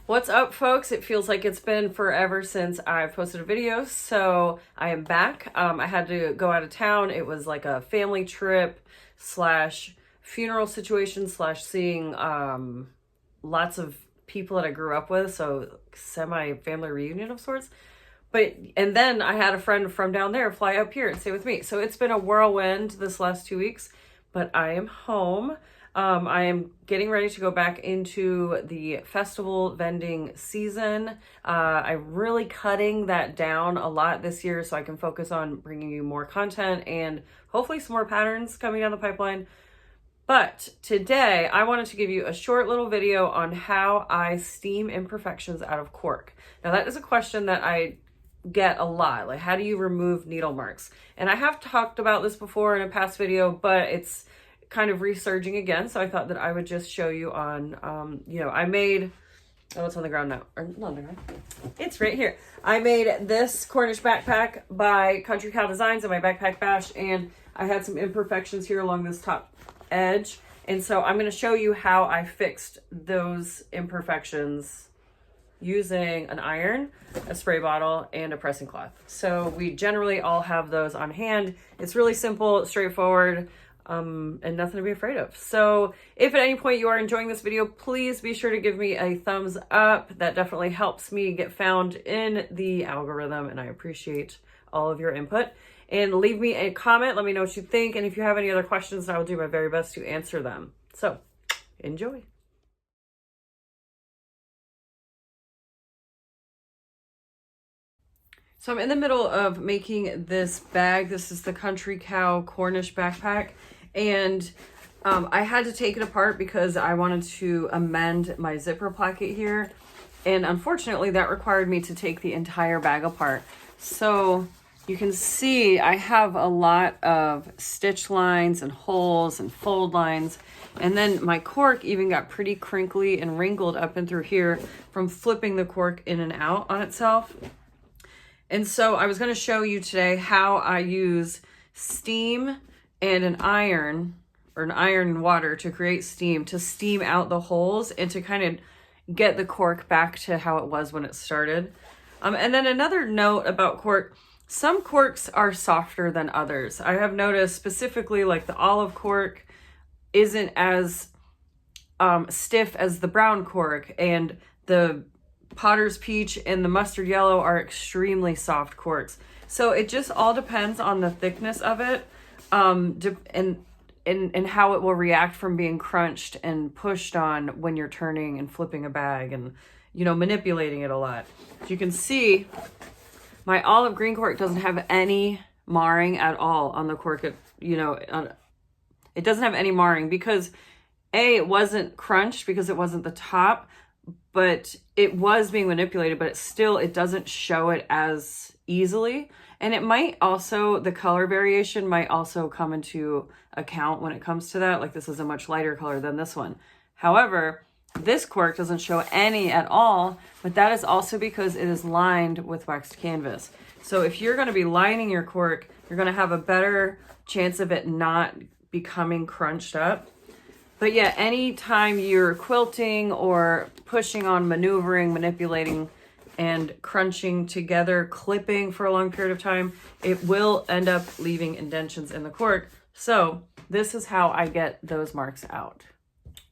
What's up, folks? It feels like it's been forever since I've posted a video, so I am back. I had to go out of town. It was like a family trip slash funeral situation slash seeing lots of people that I grew up with, so semi-family reunion of sorts. And then I had a friend from down there fly up here and stay with me. So it's been a whirlwind this last 2 weeks, but I am home. I am getting ready to go back into the festival vending season. I'm really cutting that down a lot this year so I can focus on bringing you more content and hopefully some more patterns coming down the pipeline. But today I wanted to give you a short little video on how I steam imperfections out of cork. Now that is a question that I get a lot. Like, how do you remove needle marks? And I have talked about this before in a past video, but it's kind of resurging again, so I thought that I would just show you on I made, oh, it's on the ground now, or not on the ground, it's right here. I made this Cornish backpack by Country Cow Designs in my backpack bash, and I had some imperfections here along this top edge, and so I'm going to show you how I fixed those imperfections using an iron, a spray bottle, and a pressing cloth. So we generally all have those on hand. It's really simple, straightforward, and nothing to be afraid of. So if at any point you are enjoying this video, please be sure to give me a thumbs up. That definitely helps me get found in the algorithm, and I appreciate all of your input. And leave me a comment, let me know what you think, and if you have any other questions, I will do my very best to answer them. So enjoy. So I'm in the middle of making this bag. This is the Country Cow Cornish backpack. And I had to take it apart because I wanted to amend my zipper placket here. And unfortunately, that required me to take the entire bag apart. So you can see I have a lot of stitch lines and holes and fold lines. And then my cork even got pretty crinkly and wrinkled up and through here from flipping the cork in and out on itself. And so I was going to show you today how I use steam and an iron, or an iron and water, to create steam, to steam out the holes and to kind of get the cork back to how it was when it started. And then another note about cork, some corks are softer than others. I have noticed specifically like the olive cork isn't as stiff as the brown cork, and the Potter's Peach and the Mustard Yellow are extremely soft corks. So it just all depends on the thickness of it, and how it will react from being crunched and pushed on when you're turning and flipping a bag and, manipulating it a lot. As you can see, my olive green cork doesn't have any marring at all on the cork. It doesn't have any marring because it wasn't crunched because it wasn't the top, but it was being manipulated, but it doesn't show it as easily. And it might also, the color variation might also come into account when it comes to that. Like, this is a much lighter color than this one. However, this cork doesn't show any at all, but that is also because it is lined with waxed canvas. So if you're going to be lining your cork, you're going to have a better chance of it not becoming crunched up. But yeah, anytime you're quilting or pushing on, maneuvering, manipulating, and crunching together, clipping for a long period of time, it will end up leaving indentions in the cork. So this is how I get those marks out.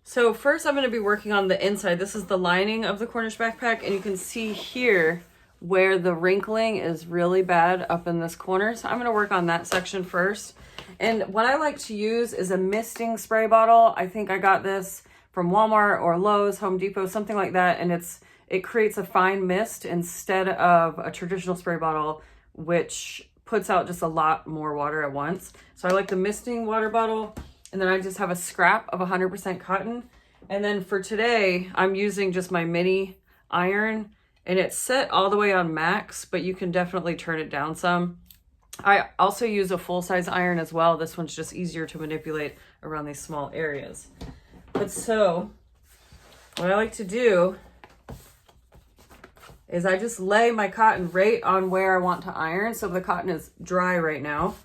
So first I'm going to be working on the inside. This is the lining of the Cornish backpack, and you can see here where the wrinkling is really bad up in this corner. So I'm going to work on that section first. And what I like to use is a misting spray bottle. I think I got this from Walmart or Lowe's, Home Depot, something like that. And it creates a fine mist instead of a traditional spray bottle, which puts out just a lot more water at once. So I like the misting water bottle. And then I just have a scrap of 100% cotton. And then for today, I'm using just my mini iron, and it's set all the way on max, but you can definitely turn it down some. I also use a full-size iron as well. This one's just easier to manipulate around these small areas. But so what I like to do is I just lay my cotton right on where I want to iron. So the cotton is dry right now.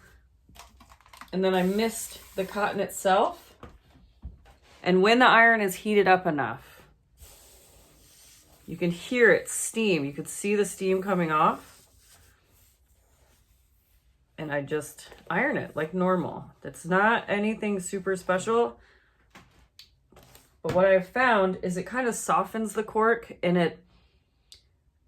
And then I mist the cotton itself. And when the iron is heated up enough, You can hear it steam. You could see the steam coming off. And I just iron it like normal. It's not anything super special. But what I've found is it kind of softens the cork, and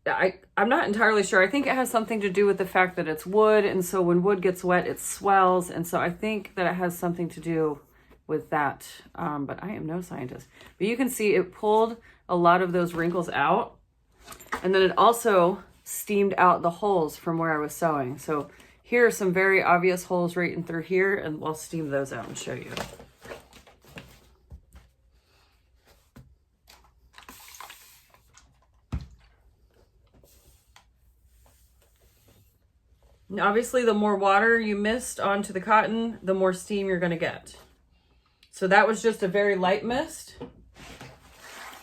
I'm not entirely sure. I think it has something to do with the fact that it's wood, and so when wood gets wet, it swells. And so I think that it has something to do with that. But I am no scientist. But you can see it pulled a lot of those wrinkles out. And then it also steamed out the holes from where I was sewing. So here are some very obvious holes right in through here, and I'll steam those out and show you. And obviously, the more water you mist onto the cotton, the more steam you're going to get. So that was just a very light mist.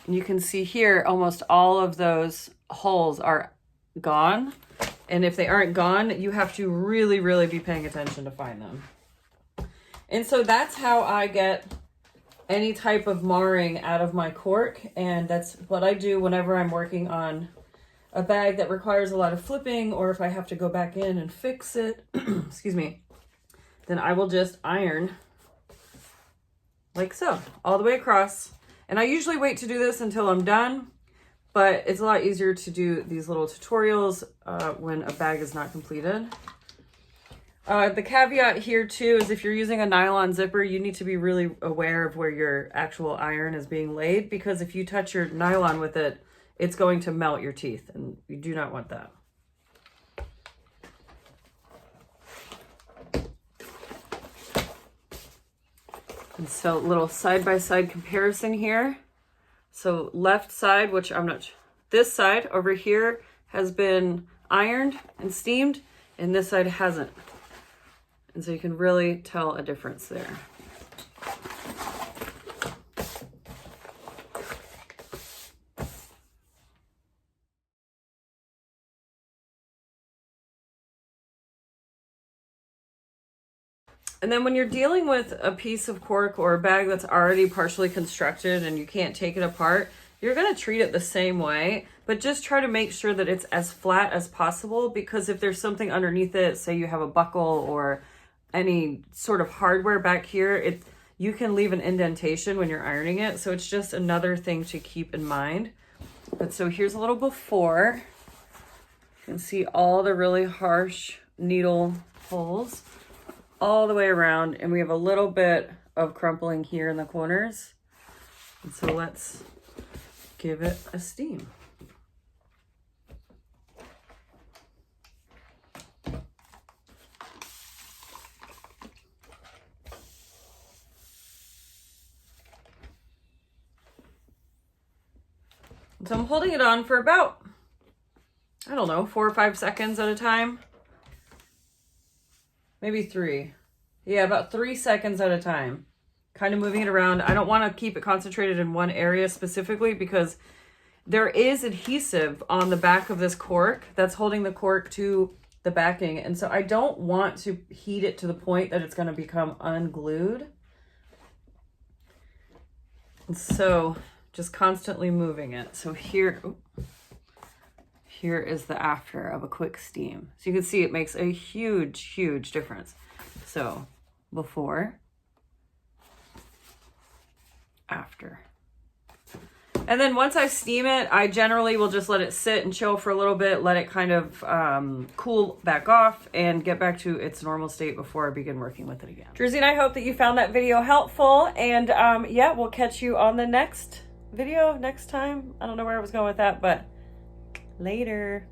And you can see here, almost all of those holes are gone. And if they aren't gone, you have to really, really be paying attention to find them. And so that's how I get any type of marring out of my cork. And that's what I do whenever I'm working on a bag that requires a lot of flipping, or if I have to go back in and fix it, excuse me, then I will just iron like so, all the way across. And I usually wait to do this until I'm done, but it's a lot easier to do these little tutorials when a bag is not completed. The caveat here too is if you're using a nylon zipper, you need to be really aware of where your actual iron is being laid, because if you touch your nylon with it, it's going to melt your teeth, and you do not want that. And so little side-by-side comparison here. So left side, which I'm not, this side over here has been ironed and steamed, and this side hasn't. And so you can really tell a difference there. And then when you're dealing with a piece of cork or a bag that's already partially constructed and you can't take it apart, you're going to treat it the same way, but just try to make sure that it's as flat as possible, because if there's something underneath it, say you have a buckle or any sort of hardware back here, you can leave an indentation when you're ironing it. So it's just another thing to keep in mind. But so here's a little before. You can see all the really harsh needle holes all the way around, and we have a little bit of crumpling here in the corners. And so let's give it a steam. So I'm holding it on for about, I don't know, 4 or 5 seconds at a time. Maybe 3. Yeah, about 3 seconds at a time. Kind of moving it around. I don't want to keep it concentrated in one area specifically, because there is adhesive on the back of this cork that's holding the cork to the backing. And so I don't want to heat it to the point that it's going to become unglued. And so just constantly moving it. So here is the after of a quick steam. So you can see it makes a huge, huge difference. So before, after. And then once I steam it, I generally will just let it sit and chill for a little bit, let it kind of cool back off and get back to its normal state before I begin working with it again. Drizzy and I hope that you found that video helpful. And yeah, we'll catch you on the next video next time. I don't know where I was going with that, but later.